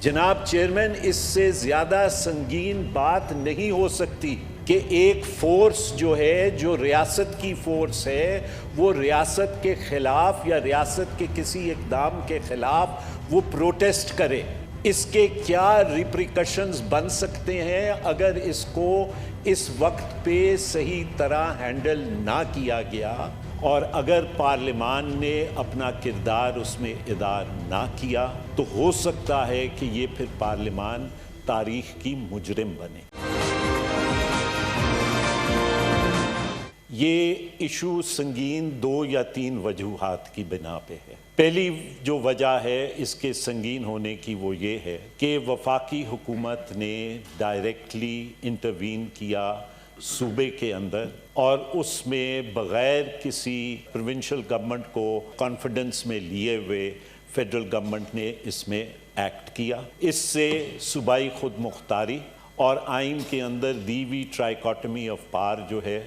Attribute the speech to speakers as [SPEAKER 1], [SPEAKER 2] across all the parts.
[SPEAKER 1] جناب چیئرمین، اس سے زیادہ سنگین بات نہیں ہو سکتی کہ ایک فورس جو ہے، جو ریاست کی فورس ہے، وہ ریاست کے خلاف یا ریاست کے کسی اقدام کے خلاف وہ پروٹیسٹ کرے۔ اس کے کیا ریپریکشنز بن سکتے ہیں اگر اس کو اس وقت پہ صحیح طرح ہینڈل نہ کیا گیا، اور اگر پارلیمان نے اپنا کردار اس میں ادا نہ کیا تو ہو سکتا ہے کہ یہ پھر پارلیمان تاریخ کی مجرم بنے۔ یہ ایشو سنگین 2 یا 3 وجوہات کی بنا پہ ہے۔ پہلی جو وجہ ہے اس کے سنگین ہونے کی وہ یہ ہے کہ وفاقی حکومت نے ڈائریکٹلی انٹروین کیا صوبے کے اندر، اور اس میں بغیر کسی پروونشل گورنمنٹ کو کانفیڈنس میں لیے ہوئے فیڈرل گورنمنٹ نے اس میں ایکٹ کیا۔ اس سے صوبائی خود مختاری اور آئین کے اندر دی ہوئی ٹرائیکاٹمی آف پاور جو ہے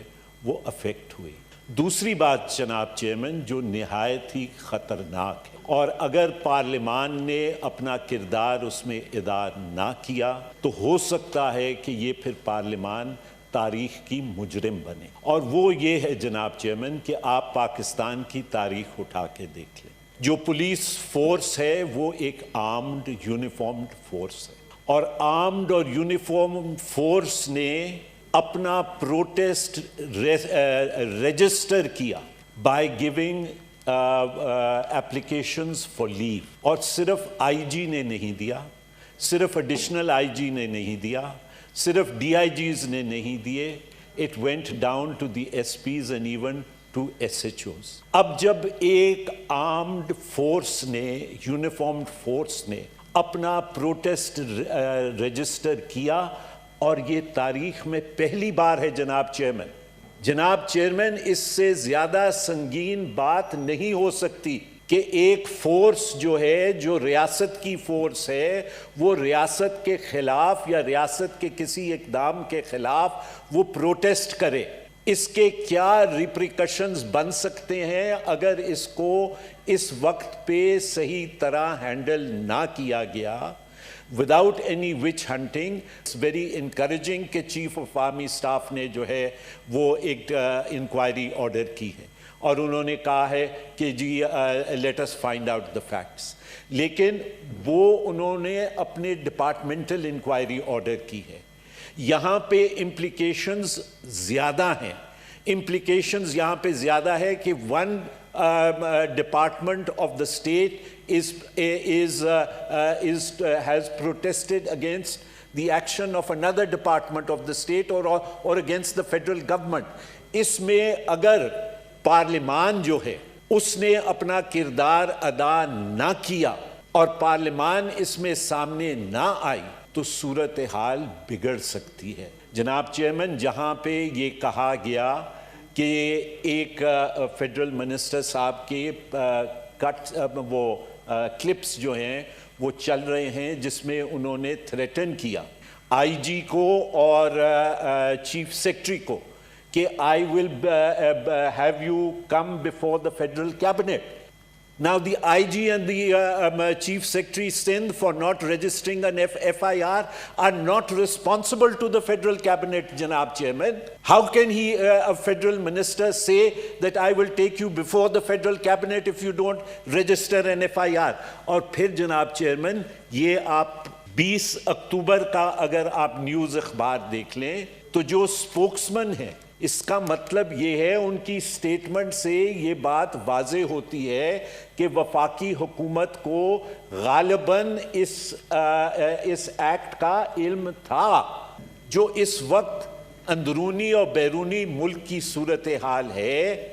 [SPEAKER 1] وہ افیکٹ ہوئی۔ دوسری بات جناب چیئرمین جو نہایت ہی خطرناک ہے، اور اگر پارلیمان نے اپنا کردار اس میں ادا نہ کیا تو ہو سکتا ہے کہ یہ پھر پارلیمان تاریخ کی مجرم بنے، اور وہ یہ ہے جناب چیئرمین کہ آپ پاکستان کی تاریخ اٹھا کے دیکھ لیں۔ جو پولیس فورس ہے وہ ایک آرمڈ یونیفارمڈ فورس ہے، اور آرمڈ اور یونیفارم فورس نے اپنا پروٹیسٹ رجسٹر کیا بائی گیونگ اپلیکیشنز فار لیو، اور صرف آئی جی نے نہیں دیا، صرف ایڈیشنل آئی جی نے نہیں دیا، صرف ڈی آئی جیز نے نہیں دیے، it went down to the SPs and even to S H Os. اب جب ایک آرمڈ فورس نے، یونیفارمڈ فورس نے اپنا پروٹیسٹ رجسٹر کیا، اور یہ تاریخ میں پہلی بار ہے جناب چیئرمین، اس سے زیادہ سنگین بات نہیں ہو سکتی کہ ایک فورس جو ہے، جو ریاست کی فورس ہے، وہ ریاست کے خلاف یا ریاست کے کسی اقدام کے خلاف وہ پروٹیسٹ کرے۔ اس کے کیا ریپریکشنز بن سکتے ہیں اگر اس کو اس وقت پہ صحیح طرح ہینڈل نہ کیا گیا without any witch hunting. It's very encouraging کہ چیف آف آرمی اسٹاف نے جو ہے وہ ایک انکوائری آرڈر کی ہے، اور انہوں نے کہا ہے کہ جی let us find out the facts, لیکن وہ انہوں نے اپنے ڈپارٹمنٹل انکوائری آرڈر کی ہے۔ یہاں پہ امپلیکیشنز زیادہ ہیں، امپلیکیشنز یہاں پہ زیادہ ہے کہ one department of the state has protested against the action of another department of the state or against the federal government۔ اس میں اگر پارلیمان جو ہے اس نے اپنا کردار ادا نہ کیا اور پارلیمان اس میں سامنے نہ آئی تو صورتحال بگڑ سکتی ہے۔ جناب چیئرمین، جہاں پہ یہ کہا گیا کہ ایک فیڈرل منسٹر صاحب کے وہ کلپس جو ہیں وہ چل رہے ہیں جس میں انہوں نے تھریٹن کیا آئی جی کو اور چیف سیکرٹری کو کہ I will have you come before the federal cabinet۔ Now the IG and the Chief Secretary Sindh for not registering an FIR are not responsible to the Federal Cabinet, Janab Chairman. How can a federal minister say that I will take you before the Federal Cabinet if you don't register an FIR؟ اور پھر جناب chairman, یہ آپ 20 اکتوبر کا اگر آپ news اخبار دیکھ لیں تو جو اسپوکسمن ہیں، اس کا مطلب یہ ہے، ان کی سٹیٹمنٹ سے یہ بات واضح ہوتی ہے کہ وفاقی حکومت کو غالباً اس ایکٹ کا علم تھا۔ جو اس وقت اندرونی اور بیرونی ملک کی صورتحال ہے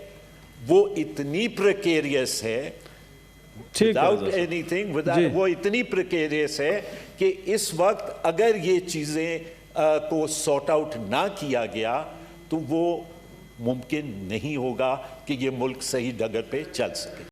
[SPEAKER 1] وہ اتنی پریکیریس ہے، without anything وہ اتنی پریکیریس ہے کہ اس وقت اگر یہ چیزیں کو سارٹ آؤٹ نہ کیا گیا تو وہ ممکن نہیں ہوگا کہ یہ ملک صحیح ڈگر پہ چل سکے۔